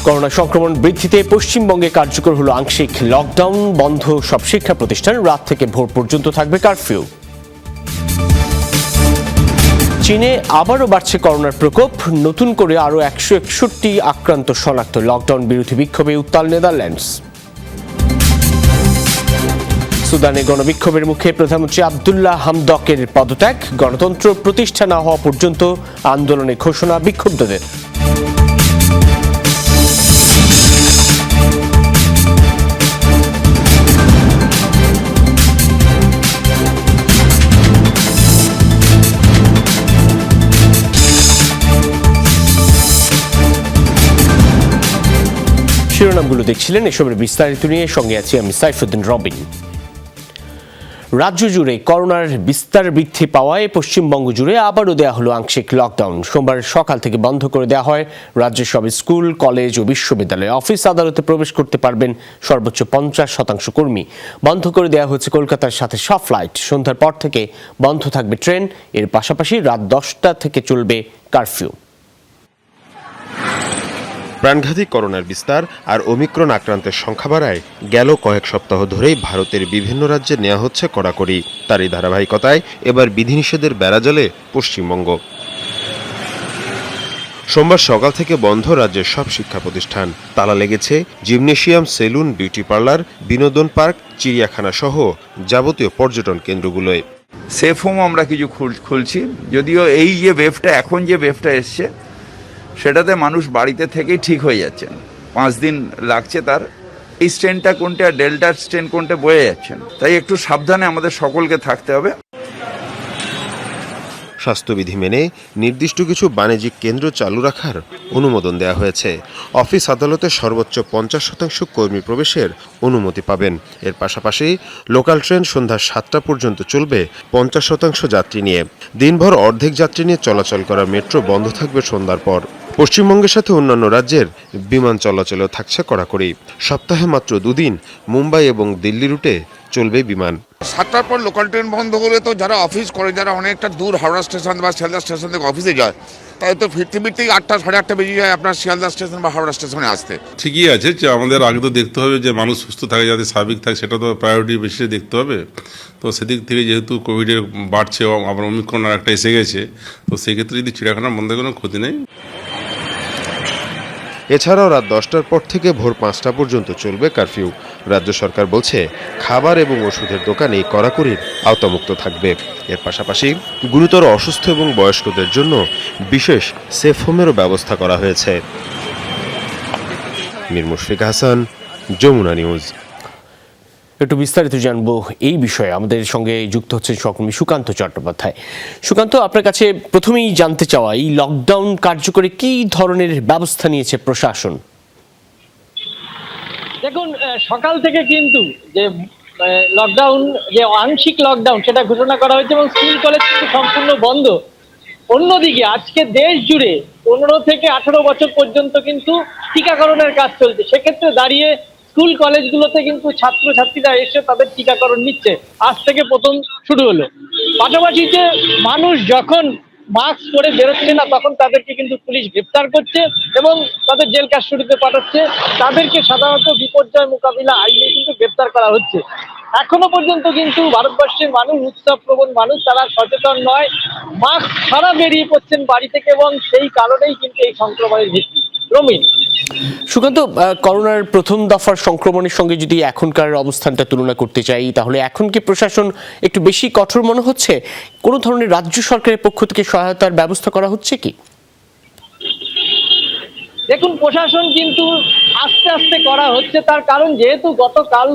Corona সংক্রমণ বৃদ্ধিতে পশ্চিমবঙ্গে কার্যকর হলো আংশিক লকডাউন। বন্ধ সব শিক্ষা প্রতিষ্ঠান, রাত থেকে ভোর পর্যন্ত থাকবে কারফিউ। চীনে আবারও বাড়ছে করোনার প্রকোপ, নতুন করে আরও 161 আক্রান্ত শনাক্ত। লকডাউন বিরোধী বিক্ষোভে উত্তাল নেদারল্যান্ডস। সুদানে গণবিক্ষোভের মুখে প্রধানমন্ত্রী আব্দুল্লাহ হামদকের পদত্যাগ। গণতন্ত্র প্রতিষ্ঠা না হওয়া পর্যন্ত আন্দোলনের ঘোষণা বিক্ষুব্ধদের। শিরোনামগুলো দেখছিলেন, এসবের বিস্তারিত নিয়ে সঙ্গে আছি আমি সাইফুদ্দিন রবিন। রাজ্য জুড়ে করোনার বিস্তার বৃদ্ধি পাওয়ায় পশ্চিমবঙ্গ জুড়ে আবারও দেওয়া হলো আংশিক লকডাউন। সোমবার সকাল থেকে বন্ধ করে দেওয়া হয় রাজ্যের সব স্কুল, কলেজ ও বিশ্ববিদ্যালয়। অফিস আদালতে প্রবেশ করতে পারবেন সর্বোচ্চ 50% কর্মী। বন্ধ করে দেওয়া হচ্ছে কলকাতার সাথে সব ফ্লাইট। সন্ধ্যার পর থেকে বন্ধ থাকবে ট্রেন। এর পাশাপাশি রাত 10টা থেকে চলবে কারফিউ। প্রাণঘাতী করোনার বিস্তার আর ওমিক্রন আক্রান্তের সংখ্যা বাড়ায় গেল কয়েক সপ্তাহ ধরেই ভারতের বিভিন্ন রাজ্যে নেওয়া হচ্ছে কড়াকড়ি। তারই ধারাবাহিকতায় এবার বিধিনিষেধের বেড়াজালে পশ্চিমবঙ্গ। সোমবার সকাল থেকে বন্ধ রাজ্যের সব শিক্ষা প্রতিষ্ঠান। তালা লেগেছে জিমনেশিয়াম, সেলুন, বিউটি পার্লার, বিনোদন পার্ক, চিড়িয়াখানা সহ যাবতীয় পর্যটন কেন্দ্রগুলোয়। সেফ হোম আমরা কিছু খুলছি, যদিও এই যে ওয়েভটা এখন যে ওয়েভটা এসছে সেটাতে মানুষ বাড়িতে থেকেই ঠিক হয়ে যাচ্ছেন। 5 দিন লাগছে তার। এই স্ট্রেনটা কোনটা আর ডেল্টার স্ট্রেন কোনটা বোঝা যাচ্ছেন, তাই একটু সাবধানে আমাদের সকলকে থাকতে হবে। স্বাস্থ্যবিধি মেনে নির্দিষ্ট কিছু বাণিজ্যিক কেন্দ্র চালু রাখার অনুমোদন দেওয়া হয়েছে। অফিস আদালতে সর্বোচ্চ 50% কর্মী প্রবেশের অনুমতি পাবেন। এর পাশাপাশি লোকাল ট্রেন সন্ধ্যা 7টা পর্যন্ত চলবে 50% যাত্রী নিয়ে। দিনভর অর্ধেক যাত্রী নিয়ে চলাচল করা মেট্রো বন্ধ থাকবে সন্ধ্যার পর। পশ্চিমবঙ্গের সাথে অন্যান্য রাজ্যের বিমান চলাচলেও থাকছে কড়াকড়ি। সপ্তাহে মাত্র 2 দিন মুম্বাই এবং দিল্লি রুটে চলবে বিমান। 7টার পর লোকাল ট্রেন বন্ধ হলে তো যারা অফিস করে, যারা অনেকটা দূর হাওড়া স্টেশন বা শিয়ালদা স্টেশন থেকে অফিসে যায়, তাই তো ফিরতে ফিরতেই 8টা সাড়ে 8টা বেজে যায় আপনার শিয়ালদা স্টেশন বা হাওড়া স্টেশনে আসতে। ঠিকই আছে যে আমাদের আগে তো দেখতে হবে যে মানুষ সুস্থ থাকে, যাতে স্বাভাবিক থাকে, সেটা তো প্রায়োরিটি বেশি দেখতে হবে। তো সেদিক থেকে যেহেতু কোভিডের বাড়ছে, আবার ওমিক্রন আর একটা এসে গেছে, তো সেক্ষেত্রে যদি চিড়িয়াখানা বন্ধ কোনো ক্ষতি নেই। এছাড়াও রাত 10টার পর থেকে ভোর 5টা পর্যন্ত চলবে কারফিউ। রাজ্য সরকার বলছে খাবার এবং ওষুধের দোকানে কড়াকড়ির আওতামুক্ত থাকবে। এর পাশাপাশি গুরুতর অসুস্থ এবং বয়স্কদের জন্য বিশেষ সেফ হোমেরও ব্যবস্থা করা হয়েছে। মীর মুশফিক হাসান, যমুনা নিউজ। একটু বিস্তারিত জানবো এই বিষয়ে আমাদের সঙ্গে যুক্ত হচ্ছেন সহকর্মী সুকান্ত চট্টোপাধ্যায়। সুকান্ত, আপনার কাছে প্রথমেই জানতে চাওয়া, এই লকডাউন কার্যকরে কি ধরনের ব্যবস্থা নিয়েছে প্রশাসন? দেখুন, সকাল থেকে কিন্তু যে লকডাউন, যে আংশিক লকডাউন, সেটা ঘোষণা করা হয়েছে এবং স্কুল কলেজ কিন্তু সম্পূর্ণ বন্ধ। অন্যদিকে আজকে দেশ জুড়ে 15 থেকে 18 বছর পর্যন্ত কিন্তু টিকাকরণের কাজ চলছে। সেক্ষেত্রে দাঁড়িয়ে স্কুল কলেজগুলোতে কিন্তু ছাত্রছাত্রীরা এসে তাদের টিকাকরণ নিচ্ছে। আজ থেকে প্রথম শুরু হলো। পাশাপাশি যে মানুষ যখন মাস্ক পরে বেরোচ্ছে না, তখন তাদেরকে কিন্তু পুলিশ গ্রেপ্তার করছে এবং তাদের জেল কাস্টডিতে পাঠাচ্ছে। তাদেরকে সাধারণত বিপর্যয় মোকাবিলা আইনে কিন্তু গ্রেপ্তার করা হচ্ছে। এখনো পর্যন্ত কিন্তু ভারতবর্ষের মানুষ, উৎসব প্রবণ মানুষ, তারা সচেতন নয়, মাস্ক ছাড়া বেরিয়ে পড়ছেন বাড়ি থেকে, এবং সেই কারণেই কিন্তু এই সংক্রমণের ভিত্তি। রমিন। সুকান্ত, করোনার প্রথম দফার সংক্রমণের সঙ্গে যদি এখনকার অবস্থানটা তুলনা করতে চাই, তাহলে এখন কি প্রশাসন একটু বেশি কঠোর মনে হচ্ছে? কোনো ধরনের রাজ্য সরকারের পক্ষ থেকে সহায়তার ব্যবস্থা করা হচ্ছে কি? দেখুন, প্রশাসন কিন্তু আস্তে আস্তে করা হচ্ছে। তার কারণ যেহেতু গতকাল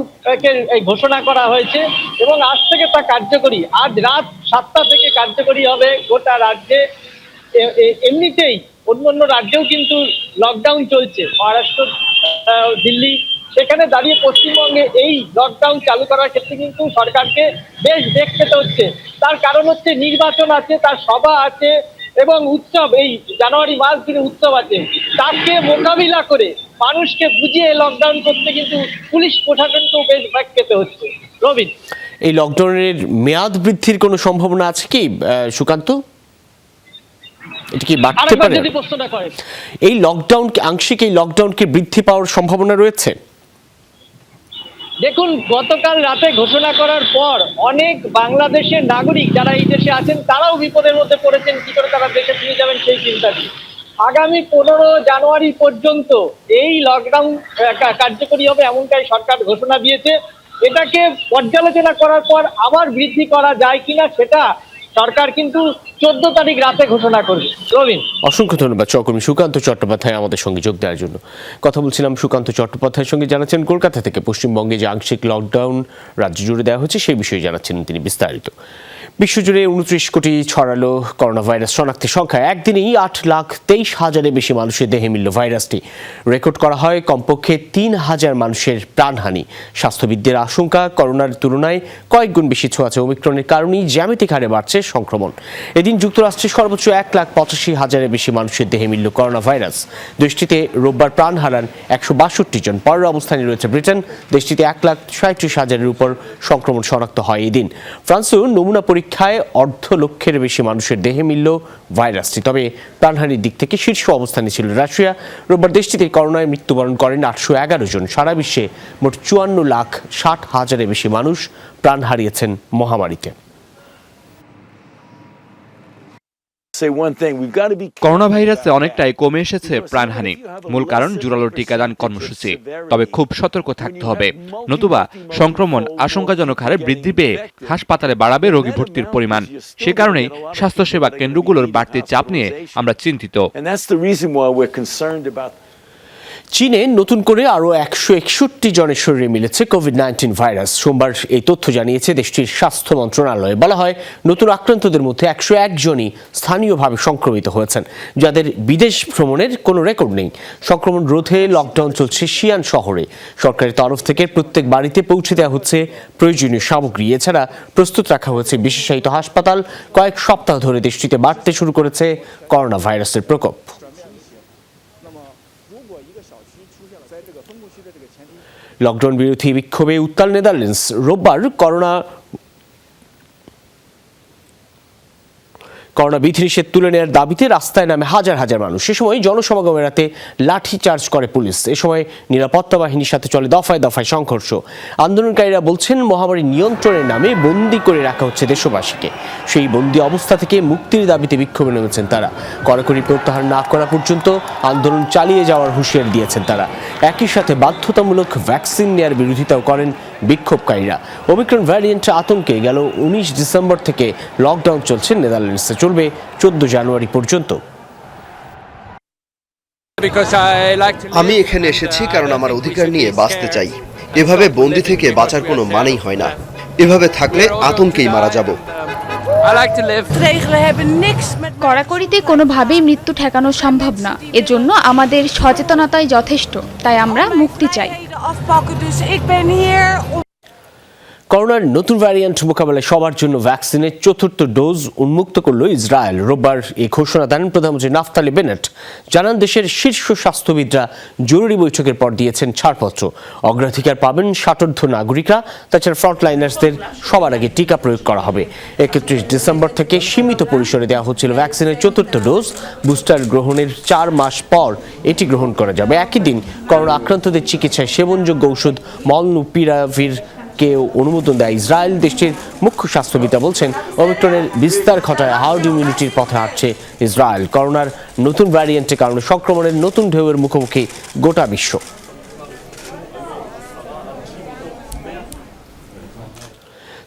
ঘোষণা করা হয়েছে এবং আজ থেকে তা কার্যকরী। আজ রাত 7টা থেকে কার্যকরী হবে গোটা রাজ্যে। এমনিতেই অন্য রাজ্যেও কিন্তু লকডাউন চলছে, মহারাষ্ট্র, দিল্লি। সেখানে দাঁড়িয়ে পশ্চিমবঙ্গে এই লকডাউন চালু করার ক্ষেত্রে কিন্তু সরকারকে বেশ বেগ পেতে হচ্ছে। তার কারণ হচ্ছে নির্বাচন আছে, তার সভা আছে এবং উৎসব, এই জানুয়ারি মাস জুড়ে উৎসব আছে। তাকে মোকাবিলা করে মানুষকে বুঝিয়ে লকডাউন করতে কিন্তু পুলিশ প্রশাসনকেও বেশ বেগ পেতে হচ্ছে। রবিন, এই লকডাউনের মেয়াদ বৃদ্ধির কোনো সম্ভাবনা আছে কি সুকান্ত? এটা কি বাড়তে আরেকবার পারে? যদি প্রশ্নটা করেন, এই আংশিক এই লকডাউনকে বৃদ্ধি পাওয়ার সম্ভাবনা রয়েছে? দেখুন, গতকাল রাতে ঘোষণা করার পর অনেক বাংলাদেশের নাগরিক যারা এই দেশে আছেন তারাও বিপদের মধ্যে পড়েছেন, কি করে তারা দেশে ফিরে যাবেন সেই চিন্তা নিয়ে। আগামী 15 জানুয়ারি পর্যন্ত এই লকডাউন কার্যকরী হবে এমনটাই সরকার ঘোষণা দিয়েছে। এটাকে পর্যালোচনা করার পর আবার বৃদ্ধি করা যায় কিনা সেটা সরকার কিন্তু 14 তারিখ রাতে ঘোষণা করবে। রবিন, অসংখ্য ধন্যবাদ সহকর্মী সুকান্ত চট্টোপাধ্যায় আমাদের সঙ্গে যোগ দেওয়ার জন্য। কথা বলছিলাম সুকান্ত চট্টোপাধ্যায়ের সঙ্গে, জানাচ্ছেন কলকাতা থেকে পশ্চিমবঙ্গে যে আংশিক লকডাউন রাজ্য জুড়ে দেওয়া হয়েছে সেই বিষয়ে জানাচ্ছিলেন তিনি বিস্তারিত। বিশ্বজুড়ে 29 কোটি ছড়ালো করোনা ভাইরাস শনাক্তের সংখ্যা। একদিনেই 8,23,000-এর বেশি মানুষের দেহে মিলল ভাইরাসটি। রেকর্ড করা হয় কমপক্ষে 3,000 মানুষের প্রাণহানি। স্বাস্থ্যবিদদের আশঙ্কা, করোনার তুলনায় কয়েক গুণ বেশি ছোঁয়াচে ওমিক্রনের কারণেই জ্যামিতিক হারে বাড়ছে সংক্রমণ। এদিন যুক্তরাষ্ট্রে সর্বোচ্চ 1,85,000-এর বেশি মানুষের দেহে মিলল করোনা ভাইরাস। দেশটিতে রোববার প্রাণ হারান 162 জন। পরের অবস্থানে রয়েছে ব্রিটেন। দেশটিতে 1,37,000-এর উপর সংক্রমণ শনাক্ত হয় এই দিন। ফ্রান্সেও নমুনা পরীক্ষায় 250,000-এর বেশি মানুষের দেহে মিলল ভাইরাসটি। তবে প্রাণহানির দিক থেকে শীর্ষ অবস্থানে ছিল রাশিয়া। রোববার দেশটিতে করোনায় মৃত্যুবরণ করেন 811 জন। সারা বিশ্বে মোট 54,60,000-এর বেশি মানুষ প্রাণ হারিয়েছেন মহামারীতে। করোনা ভাইরাসে অনেকটাই কমে এসেছে প্রাণহানি। মূল কারণ জোরালো টিকাদান কর্মসূচি। তবে খুব সতর্ক থাকতে হবে, নতুবা সংক্রমণ আশঙ্কাজনক হারে বৃদ্ধি পেয়ে হাসপাতালে বাড়াবে রোগী ভর্তির পরিমাণ। সে কারণেই স্বাস্থ্যসেবা কেন্দ্রগুলোর বাড়তি চাপ নিয়ে আমরা চিন্তিত। চীনে নতুন করে আরও 161 জনের শরীরে মিলেছে কোভিড-19 ভাইরাস। সোমবার এই তথ্য জানিয়েছে দেশটির স্বাস্থ্য মন্ত্রণালয়। বলা হয়, নতুন আক্রান্তদের মধ্যে 101 জনই স্থানীয়ভাবে সংক্রমিত হয়েছেন, যাদের বিদেশ ভ্রমণের কোনো রেকর্ড নেই। সংক্রমণ রোধে লকডাউন চলছে শিয়ান শহরে। সরকারের তরফ থেকে প্রত্যেক বাড়িতে পৌঁছে দেওয়া হচ্ছে প্রয়োজনীয় সামগ্রী। এছাড়া প্রস্তুত রাখা হয়েছে বিশেষায়িত হাসপাতাল। কয়েক সপ্তাহ ধরে দেশটিতে বাড়তে শুরু করেছে করোনা ভাইরাসের প্রকোপ। লকডাউন বিরোধী বিক্ষোভে উত্তাল নেদারল্যান্ডস। রোববার করোনা বিধিনিষেধ তুলে নেওয়ার দাবিতে রাস্তায় নামে হাজার হাজার মানুষ। সে সময় জনসমাগম এড়াতে লাঠিচার্জ করে পুলিশ। এ সময় নিরাপত্তা বাহিনীর সাথে চলে দফায় দফায় সংঘর্ষ। আন্দোলনকারীরা বলছেন, মহামারী নিয়ন্ত্রণের নামে বন্দি করে রাখা হচ্ছে দেশবাসীকে। সেই বন্দি অবস্থা থেকে মুক্তির দাবিতে বিক্ষোভে নেমেছেন তারা। কড়াকড়ি প্রত্যাহার না করা পর্যন্ত আন্দোলন চালিয়ে যাওয়ার হুঁশিয়ারি দিয়েছেন তারা। একই সাথে বাধ্যতামূলক ভ্যাকসিন নেওয়ার বিরোধিতাও করেন বিক্ষোভকারীরা। ওমিক্রন ভ্যারিয়েন্ট আতঙ্কে গেল 19 ডিসেম্বর থেকে লকডাউন চলছে নেদারল্যান্ডসে। চলবে 14 জানুয়ারি পর্যন্ত। আমি এখানে এসেছি কারণ আমার অধিকার নিয়ে বাঁচতে চাই। এভাবে বন্দি থেকে বাঁচার কোনো মানেই হয় না। এভাবে থাকলে আতঙ্কেই মারা যাব। কড়াকড়িতে কোনোভাবেই মৃত্যু ঠেকানো সম্ভব না। এজন্য আমাদের সচেতনতাই যথেষ্ট। তাই আমরা মুক্তি চাই। করোনার নতুন ভ্যারিয়েন্ট মোকাবেলায় সবার জন্য ভ্যাকসিনের 4র্থ ডোজ উন্মুক্ত করল ইসরায়েল। রোববার এই ঘোষণা দেন প্রধানমন্ত্রী নাফতালি বেনেট। জানান, দেশের শীর্ষ স্বাস্থ্যবিদরা জরুরি বৈঠকের পর দিয়েছেন ছাড়পত্র। অগ্রাধিকার পাবেন 60ঊর্ধ্ব নাগরিকরা। তাছাড়া ফ্রন্টলাইনার্সদের সবার আগে টিকা প্রয়োগ করা হবে। 31 ডিসেম্বর থেকে সীমিত পরিসরে দেওয়া হচ্ছিল ভ্যাকসিনের 4র্থ ডোজ। বুস্টার গ্রহণের 4 মাস পর এটি গ্রহণ করা যাবে। একই দিন করোনা আক্রান্তদের চিকিৎসায় সেবনযোগ্য ঔষধ মলনুপিরাভির কেউ অনুমোদন দেয় ইসরায়েল। দেশটির মুখ্য স্বাস্থ্যবিদরা বলছেন, ওমিক্রনের বিস্তার ঘটায় হার্ড ইমিউনিটির পথে হাঁটছে ইসরায়েল। করোনার নতুন ভ্যারিয়েন্টের কারণে সংক্রমণের নতুন ঢেউয়ের মুখোমুখি গোটা বিশ্ব।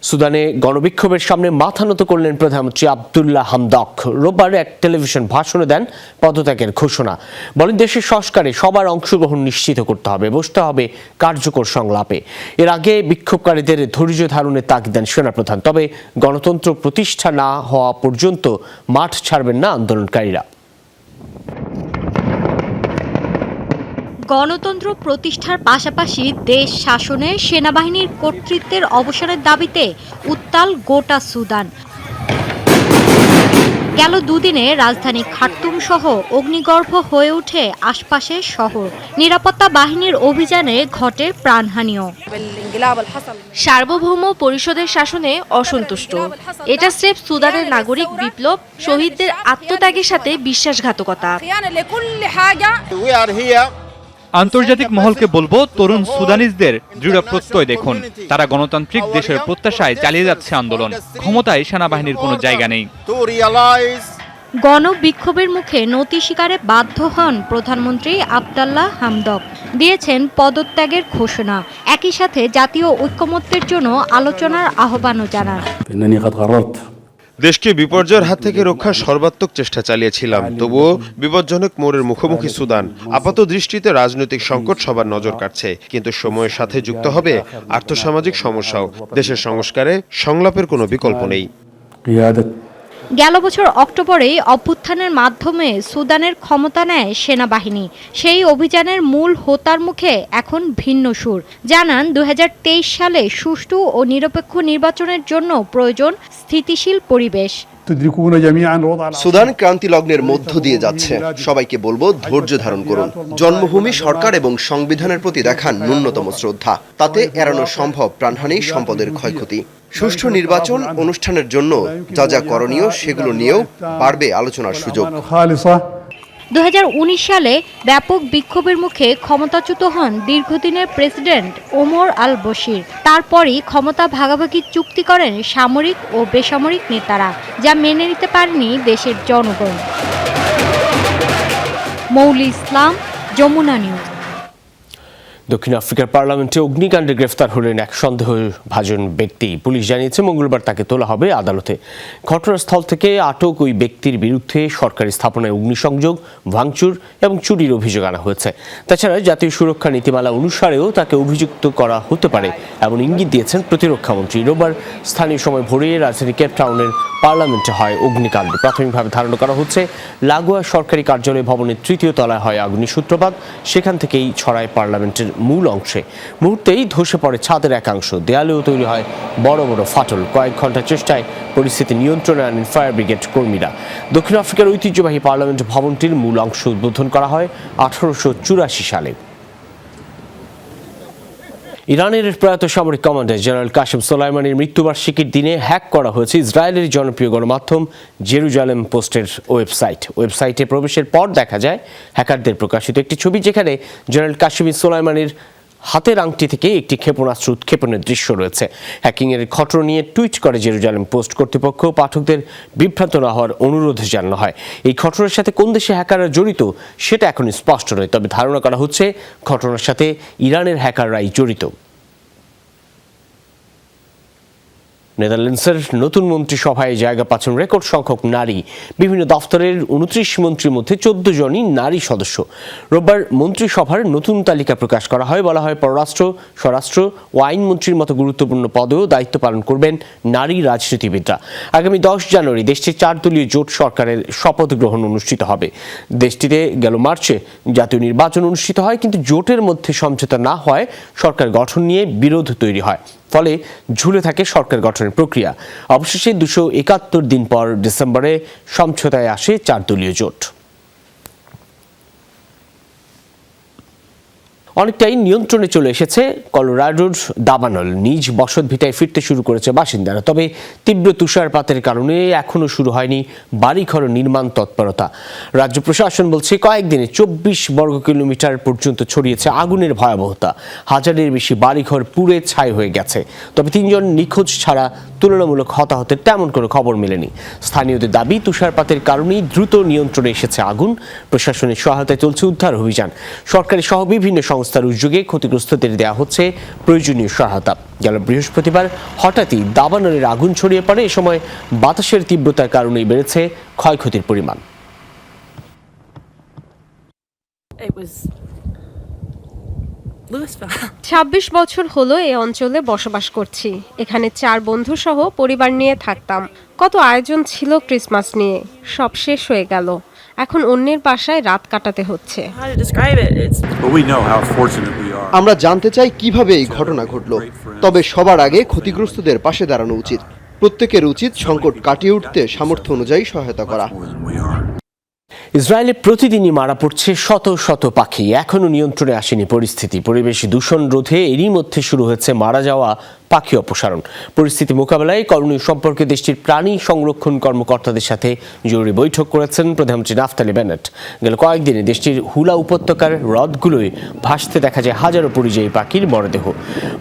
সুদানে গণবিক্ষোভের সামনে মাথা নত করলেন প্রধানমন্ত্রী আব্দুল্লাহ হামদক। রোববার এক টেলিভিশন ভাষণে দেন পদত্যাগের ঘোষণা। বলেন, দেশের সংস্কারে সবার অংশগ্রহণ নিশ্চিত করতে হবে, বসতে হবে কার্যকর সংলাপে। এর আগে বিক্ষোভকারীদের ধৈর্য ধারণের তাগিদ দেন সেনাপ্রধান। তবে গণতন্ত্র প্রতিষ্ঠা না হওয়া পর্যন্ত মাঠ ছাড়বেন না আন্দোলনকারীরা। গণতন্ত্র প্রতিষ্ঠার পাশাপাশি দেশ শাসনে সেনাবাহিনীর কর্তৃত্বের অবসানের দাবিতে উত্তাল গোটা সুদান। গেল দুদিনে রাজধানী খার্তুম সহ অগ্নিগর্ভ হয়ে ওঠে আশপাশের শহর। নিরাপত্তা বাহিনীর অভিযানে ঘটে প্রাণহানিও। সার্বভৌম পরিষদের শাসনে অসন্তুষ্ট। এটা স্রেফ সুদানের নাগরিক বিপ্লব, শহীদদের আত্মত্যাগের সাথে বিশ্বাসঘাতকতা। আন্তর্জাতিক মহলকে বলবো, তরুণ সুদানিজদের দৃঢ় প্রত্যয় দেখুন। তারা গণতান্ত্রিক দেশের প্রত্যাশায় চালিয়ে যাচ্ছে আন্দোলন। ক্ষমতায় সেনাবাহিনীর কোনো জায়গা নেই। গণবিক্ষোভের মুখে নতি স্বীকারে বাধ্য হন প্রধানমন্ত্রী আবদাল্লাহ হামদক। দিয়েছেন পদত্যাগের ঘোষণা। একই সাথে জাতীয় ঐকমত্যের জন্য আলোচনার আহ্বানও জানান। দেশকে বিপর্যয়ের হাত থেকে রক্ষার সর্বাত্মক চেষ্টা চালিয়েছিলাম, তবুও বিপজ্জনক মোড়ের মুখোমুখি সুদান। আপাত দৃষ্টিতে রাজনৈতিক সংকট সবার নজর কাটছে, কিন্তু সময়ের সাথে যুক্ত হবে আর্থসামাজিক সমস্যাও। দেশের সংস্কারে সংলাপের কোনো বিকল্প নেই। গেল বছর অক্টোবরে অভ্যুত্থানের মাধ্যমে সুদানের ক্ষমতা নেয় সেনাবাহিনী। সেই অভিযানের মূল হোতার মুখে এখন ভিন্ন সুর। জানান 2023 সালে সুষ্ঠু ও নিরপেক্ষ নির্বাচনের জন্য প্রয়োজন স্থিতিশীল পরিবেশ। সুদান ক্রান্তি লগ্নের মধ্য দিয়ে যাচ্ছে। সবাইকে বলবো ধৈর্য ধারণ করুন। জন্মভূমি, সরকার এবং সংবিধানের প্রতি দেখান ন্যূনতম শ্রদ্ধা। তাতে এড়ানো সম্ভব প্রাণহানি, সম্পদের ক্ষয়ক্ষতি। সুষ্ঠু নির্বাচন অনুষ্ঠানের জন্য যা যা করণীয় সেগুলো নিয়েও বাড়বে আলোচনার সুযোগ। 2019 সালে ব্যাপক বিক্ষোভের মুখে ক্ষমতাচ্যুত হন দীর্ঘদিনের প্রেসিডেন্ট ওমর আল বশির। তারপরই ক্ষমতা ভাগাভাগি চুক্তি করেন সামরিক ও বেসামরিক নেতারা, যা মেনে নিতে পারেনি দেশের জনগণ। মৌলি ইসলাম, যমুনা নিউজ। দক্ষিণ আফ্রিকার পার্লামেন্টে অগ্নিকাণ্ডে গ্রেফতার হলেন এক সন্দেহভাজন ব্যক্তি। পুলিশ জানিয়েছে মঙ্গলবার তাকে তোলা হবে আদালতে। ঘটনাস্থল থেকে আটক ওই ব্যক্তির বিরুদ্ধে সরকারি স্থাপনায় অগ্নিসংযোগ, ভাঙচুর এবং চুরির অভিযোগ আনা হয়েছে। তাছাড়া জাতীয় সুরক্ষা নীতিমালা অনুসারেও তাকে অভিযুক্ত করা হতে পারে এমন ইঙ্গিত দিয়েছেন প্রতিরক্ষামন্ত্রী। রোববার স্থানীয় সময় ভোরে রাজধানী কেপ টাউনের পার্লামেন্টে হয় অগ্নিকাণ্ড। প্রাথমিকভাবে ধারণা করা হচ্ছে লাগোয়া সরকারি কার্যালয় ভবনের 3য় তলায় হয় আগুনের সূত্রপাত। সেখান থেকেই ছড়ায় পার্লামেন্টের মূল অংশে। মুহূর্তেই ধসে পড়ে ছাদের একাংশ, দেয়ালেও তৈরি হয় বড় বড় ফাটল। কয়েক ঘন্টার চেষ্টায় পরিস্থিতি নিয়ন্ত্রণে আনেন ফায়ার ব্রিগেড কর্মীরা। দক্ষিণ আফ্রিকার ঐতিহ্যবাহী পার্লামেন্ট ভবনটির মূল অংশ উদ্বোধন করা হয় 1884 সালে। ইরানের প্রয়াত সামরিক কমান্ডার জেনারেল কাসেম সোলাইমানির মৃত্যুবার্ষিকীর দিনে হ্যাক করা হয়েছে ইসরায়েলের জনপ্রিয় গণমাধ্যম জেরুজালেম পোস্টের ওয়েবসাইটে প্রবেশের পর দেখা যায় হ্যাকারদের প্রকাশিত একটি ছবি, যেখানে জেনারেল কাসেম সোলাইমানির হাতের আংটি থেকে একটি ক্ষেপণাস্ত্র উৎক্ষেপণের দৃশ্য রয়েছে। হ্যাকিংয়ের ঘটনা নিয়ে টুইট করে জেরুজালেম পোস্ট কর্তৃপক্ষ পাঠকদের বিভ্রান্ত না হওয়ার অনুরোধ জানানো হয়। এই ঘটনার সাথে কোন দেশে হ্যাকাররা জড়িত সেটা এখন স্পষ্ট নয়, তবে ধারণা করা হচ্ছে ঘটনার সাথে ইরানের হ্যাকাররাই জড়িত। নেদারল্যান্ডসের নতুন মন্ত্রিসভায় জায়গা পাচ্ছেন রেকর্ড সংখ্যক নারী। বিভিন্ন দফতরের 29 মন্ত্রীর মধ্যে 14 জনই নারী সদস্য। রোববার মন্ত্রিসভার নতুন তালিকা প্রকাশ করা হয়। বলা হয় পররাষ্ট্র, স্বরাষ্ট্র ও আইনমন্ত্রীর মতো গুরুত্বপূর্ণ পদেও দায়িত্ব পালন করবেন নারী রাজনীতিবিদরা। আগামী 10 জানুয়ারি দেশটির 4 দলীয় জোট সরকারের শপথ গ্রহণ অনুষ্ঠিত হবে। দেশটিতে গেল মার্চে জাতীয় নির্বাচন অনুষ্ঠিত হয়, কিন্তু জোটের মধ্যে সমঝোতা না হয় সরকার গঠন নিয়ে বিরোধ তৈরি হয়। ফলে ঝুলে থাকে সরকার গঠনের প্রক্রিয়া। অবশেষে 271 দিন পর ডিসেম্বরে সমঝোতায় আসে 4 দলীয় জোট। অনেকটাই নিয়ন্ত্রণে চলে এসেছে কলোরাডোর দাবানল। নিজ বসতভিটায় ফিরতে শুরু করেছে বাসিন্দারা। তবে তীব্র তুষারপাতের কারণে এখনও শুরু হয়নি বাড়িঘর নির্মাণ তৎপরতা। রাজ্য প্রশাসন বলছে কয়েকদিনে 24 বর্গ কিলোমিটার পর্যন্ত ছড়িয়েছে আগুনের ভয়াবহতা। হাজারের বেশি বাড়িঘর পুড়ে ছাই হয়ে গেছে। তবে 3 জন নিখোঁজ ছাড়া তুলনামূলক হতাহতের তেমন কোনো খবর মেলেনি। স্থানীয়দের দাবি তুষারপাতের কারণেই দ্রুত নিয়ন্ত্রণে এসেছে আগুন। প্রশাসনের সহায়তায় চলছে উদ্ধার অভিযান। সরকারি সহ বিভিন্ন সংস্থার উদ্যোগে ক্ষতিগ্রস্তদের দেওয়া হচ্ছে প্রয়োজনীয় সহায়তা। গেল বৃহস্পতিবার হঠাৎই দাবানলের আগুন ছড়িয়ে পড়ে। এ সময় বাতাসের তীব্রতার কারণেই বেড়েছে ক্ষয়ক্ষতির পরিমাণ। 26 বছর হলো এই অঞ্চলে বসবাস করছি। এখানে 4 বন্ধু সহ পরিবার নিয়ে থাকতাম। কত আয়োজন ছিল ক্রিসমাস নিয়ে, সব শেষ হয়ে গেল। এখন অন্যের বাসায় রাত কাটাতে হচ্ছে। আমরা জানতে চাই কিভাবে এই ঘটনা ঘটল। তবে সবার আগে ক্ষতিগ্রস্তদের পাশে দাঁড়ানো উচিত। প্রত্যেকের উচিত সংকট কাটিয়ে উঠতে সামর্থ্য অনুযায়ী সহায়তা করা। ইসরায়েলে প্রতিদিনই মারা পড়ছে শত শত পাখি। এখনও নিয়ন্ত্রণে আসেনি পরিস্থিতি। পরিবেশ দূষণ রোধে এরই মধ্যে শুরু হচ্ছে মারা যাওয়া পাখি অপসারণ। পরিস্থিতি মোকাবেলায় করণীয় সম্পর্কে দেশটির প্রাণী সংরক্ষণ কর্মকর্তাদের সাথে জরুরি বৈঠক করেছেন প্রধানমন্ত্রী নাফতালি বেনেট। গেল কয়েকদিনে দেশটির হুলা উপত্যকার হ্রদগুলোয় ভাসতে দেখা যায় হাজারো পরিযায়ী পাখির মরদেহ।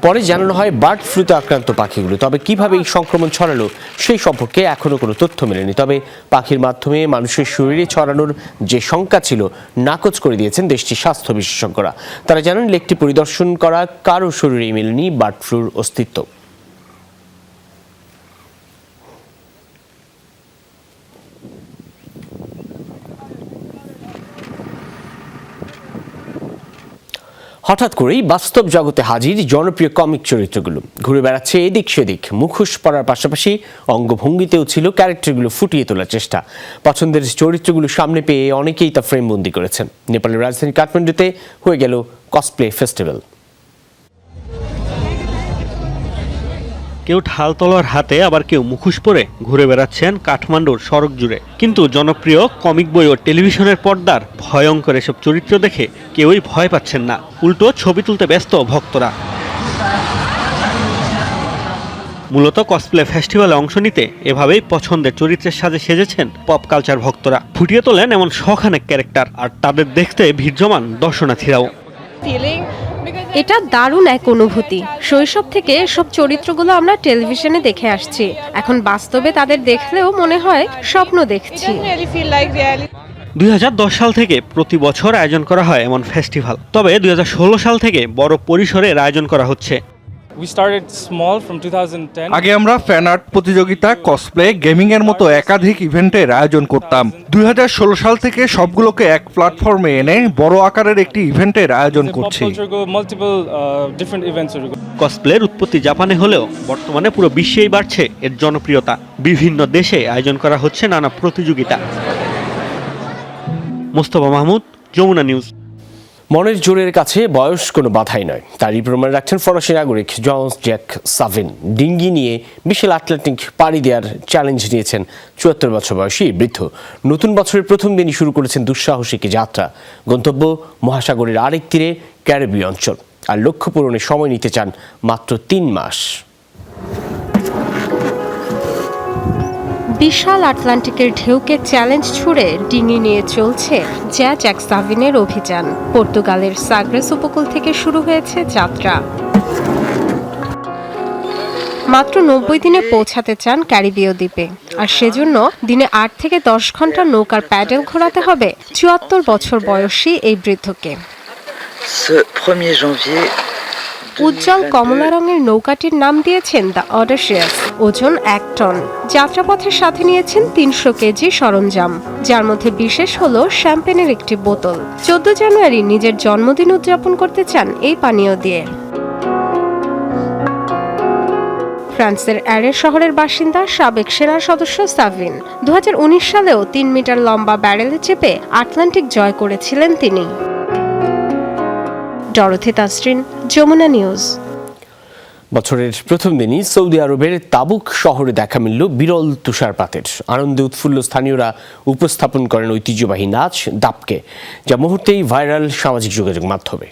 পরে জানানো হয় বার্ড ফ্লুতে আক্রান্ত পাখিগুলো। তবে কিভাবে এই সংক্রমণ ছড়ালো সেই সম্পর্কে এখনও কোনো তথ্য মেলেনি। তবে পাখির মাধ্যমে মানুষের শরীরে ছড়ানোর যে শঙ্কা ছিল নাকচ করে দিয়েছেন দেশটির স্বাস্থ্য বিশেষজ্ঞরা। তারা জানান লেকটি পরিদর্শন করা কারো শরীরে মেলেনি বার্ড ফ্লুর অস্তিত্ব। হঠাৎ করেই বাস্তব জগতে হাজির জনপ্রিয় কমিক চরিত্রগুলো। ঘুরে বেড়াচ্ছে এদিক সেদিক। মুখোশ পরার পাশাপাশি অঙ্গভঙ্গিতেও ছিল ক্যারেক্টারগুলো ফুটিয়ে তোলার চেষ্টা। পছন্দের চরিত্রগুলো সামনে পেয়ে অনেকেই তা ফ্রেমবন্দি করেছেন। নেপালের রাজধানী কাঠমান্ডুতে হয়ে গেল কসপ্লে ফেস্টিভ্যাল। কেউ ঢাল তলোয়ার হাতে, আবার কেউ মুখোশ পরে ঘুরে বেড়াচ্ছেন কাঠমান্ডুর সড়ক জুড়ে। কিন্তু জনপ্রিয় কমিক বই ও টেলিভিশনের পর্দার ভয়ঙ্কর এসব চরিত্র দেখে কেউই ভয় পাচ্ছেন না, উল্টো ছবি তুলতে ব্যস্ত ভক্তরা। মূলত কসপ্লে ফেস্টিভ্যালে অংশ নিতে এভাবেই পছন্দের চরিত্রের সাজে সেজেছেন পপ কালচার ভক্তরা। ফুটিয়ে তোলেন এমন শখানেক ক্যারেক্টার, আর তাদের দেখতে ভিড় জমান দর্শনার্থীরাও। এটা দারুণ এক অনুভূতি। শৈশব থেকে সব চরিত্রগুলো আমরা টেলিভিশনে দেখে আসছি, এখন বাস্তবে তাদের দেখলেও মনে হয় স্বপ্ন দেখছি। 2010 সাল থেকে প্রতি বছর আয়োজন করা হয় এমন ফেস্টিভ্যাল। তবে 2016 সাল থেকে বড় পরিসরে আয়োজন করা হচ্ছে। আগে আমরা ফ্যান আর্ট প্রতিযোগিতা, কসপ্লে, গেমিং এর মতো একাধিক ইভেন্টের আয়োজন করতাম। 2016 সাল থেকে সবগুলোকে এক প্ল্যাটফর্মে এনে বড় আকারের একটি ইভেন্টের আয়োজন করছি। কসপ্লের উৎপত্তি জাপানে হলেও বর্তমানে পুরো বিশ্বেই বাড়ছে এর জনপ্রিয়তা। বিভিন্ন দেশে আয়োজন করা হচ্ছে নানা প্রতিযোগিতা। মোস্তফা মাহমুদ, যমুনা নিউজ। মনের জোরের কাছে বয়স কোনো বাধাই নয়, তারই প্রমাণ রাখছেন ফরাসি নাগরিক জন্স জ্যাক সাভিন। ডিঙ্গি নিয়ে বিশাল আটলান্টিক পাড়ি দেওয়ার চ্যালেঞ্জ নিয়েছেন 74 বছর বয়সী বৃদ্ধ। নতুন বছরের প্রথম দিনই শুরু করেছেন দুঃসাহসিক যাত্রা। গন্তব্য মহাসাগরের আরেক তীরে ক্যারিবীয় অঞ্চল। আর লক্ষ্য পূরণে সময় নিতে চান মাত্র 3 মাস। বিশাল আটলান্টিকের ঢেউকে চ্যালেঞ্জ ছুড়ে ডিঙি নিয়ে চলছে জ্যাক সাভিনের অভিযান। পর্তুগালের সাগ্রেস উপকূল থেকে শুরু হয়েছে যাত্রা। মাত্র 90 দিনে পৌঁছাতে চান ক্যারিবীয় দ্বীপে, আর সেজন্য দিনে 8 থেকে 10 ঘন্টা নৌকার প্যাডেল ঘোরাতে হবে 74 বছর বয়সী এই বৃদ্ধকে। উজ্জ্বল কমলা রঙের নৌকাটির নাম দিয়েছেন দ্য অডাসিয়াস। ওজন 1 টন। যাত্রাপথের সাথে নিয়েছেন 300 কেজি সরঞ্জাম, যার মধ্যে বিশেষ হলো শ্যাম্পেনের একটি বোতল। 14 জানুয়ারি নিজের জন্মদিন উদযাপন করতে চান এই পানীয় দিয়ে। ফ্রান্সের অ্যারে শহরের বাসিন্দা সাবেক সেনা সদস্য সাভিন 2019 সালেও 3 মিটার লম্বা ব্যারেলে চেপে আটলান্টিক জয় করেছিলেন তিনি। ডরথি তাসরিন, যমুনা নিউজ। বছরের প্রথম দিনই সৌদি আরবের তাবুক শহরে দেখা মিলল বিরল তুষারপাতের। আনন্দে উৎফুল্ল স্থানীয়রা উপস্থাপন করেন ঐতিহ্যবাহী নাচ দাপকে, যা মুহূর্তেই ভাইরাল সামাজিক যোগাযোগ মাধ্যমে।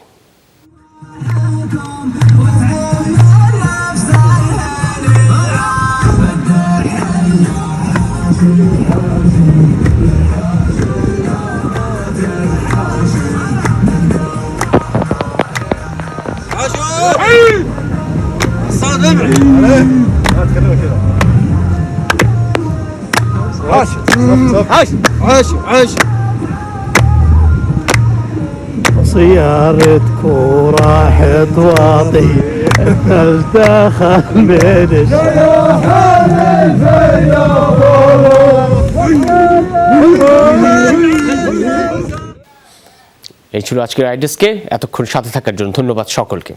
سيارتكم راحت واطي الثلج دخل بين এই ছিল আজকের আইডেস্কে। এতক্ষণ সাথে থাকার জন্য ধন্যবাদ সকলকে।